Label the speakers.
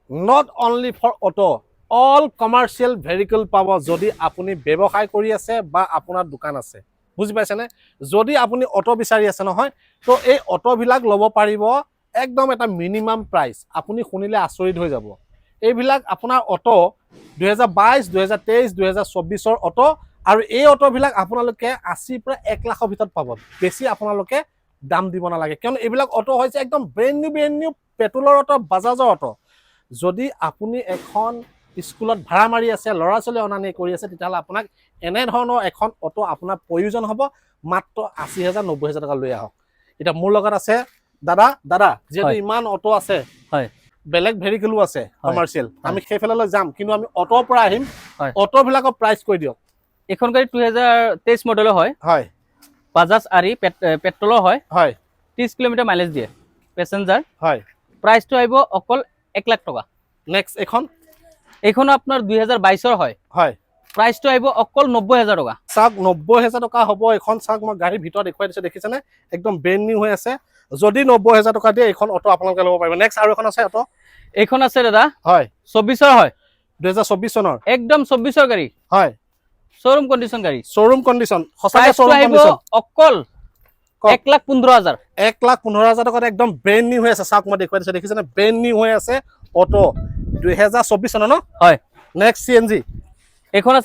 Speaker 1: Not only for auto, all commercial vehicle পাব যদি আপুনি ব্যৱসায় কৰি আছে বা আপোনাৰ দোকান আছে, বুজি পাইছেনে? যদি আপুনি অটো বিচাৰি আছে নহয়, তো এই অটোবিলাক ল'ব পাৰিব একদম এটা মিনিমাম প্ৰাইচ। আপুনি শুনিলে আচৰিত হৈ যাব। এইবিলাক আপোনাৰ অটো 2022, 2023, 2024 অটো, আৰু এই অটোবিলাক আপোনালোকে 80 পৰা 1 লাখৰ ভিতৰত পাব। বেছি আপোনালোকে দাম দিব নালাগে, কিয়নো এইবিলাক অটো হৈছে একদম ব্ৰেণ্ড নিউ পেট্ৰলৰ অটো, বাজাজৰ অটো। যদি আপুনি এখন স্কুলত ভাড়া মাৰি আছে, ল'ৰা ছোৱালী অনা নিয়া কৰি আছে, তেতিয়াহ'লে আপোনাক এনেধৰণৰ এখন অটো আপোনাৰ প্ৰয়োজন হ'ব। মাত্ৰ 80,000, 90,000 টকা লৈ আহক। এতিয়া মোৰ লগত আছে দাদা যিহেতু ইমান অটো আছে, বেলেগ ভেহিকলো আছে কমাৰ্চিয়েল, আমি সেইফালে যাম, কিন্তু আমি অটোৰ পৰা আহিম। অটোবিলাকৰ প্ৰাইচ কৈ দিয়ক।
Speaker 2: এখন গাড়ী 2023 মডেলৰ হয়, বাজাজ আৰি পেট্ৰলৰ হয়, 30 কিলোমিটাৰ মাইলেজ দিয়ে, পেছেঞ্জাৰ। প্ৰাইচটো আহিব অকল 1 লাখ টকা।
Speaker 1: নেক্সট
Speaker 2: এইখন আপোনাৰ 2022 হয়, প্ৰাইচটো আহিব অকল 90,000 টকা।
Speaker 1: চাওক 90,000 টকা হ'ব এখন। চাওক মই গাড়ীৰ ভিতৰত দেখুৱাই দিছোঁ, দেখিছেনে? একদম ব্ৰেণ্ড নিউ হৈ আছে। যদি 90,000 টকা দিয়ে এইখন অটো আপোনালোকে ল'ব পাৰিব। নেক্সট আৰু এখন আছে অটো,
Speaker 2: এইখন আছে দাদা 24 হয়,
Speaker 1: 2024 চনৰ,
Speaker 2: একদম 24 গাড়ী, শ্বৰুম কণ্ডিশ্যন গাড়ী,
Speaker 1: শ্বৰুম কণ্ডিশ্যন, সঁচাকৈ
Speaker 2: প্ৰাইচটো
Speaker 1: শ্বৰুম
Speaker 2: আহিব
Speaker 1: কণ্ডিশ্যন।
Speaker 2: অকল 1,15,000।
Speaker 1: 1,15,000 টকাত একদম ব্ৰেণ্ড নিউ হৈ আছে। চাওক মই দেখুৱাই দিছোঁ, দেখিছেনে? ব্ৰেণ্ড নিউ হৈ আছে অটো, 2024 চনৰ ন? নেক্সট CNG,
Speaker 2: এইখন আছে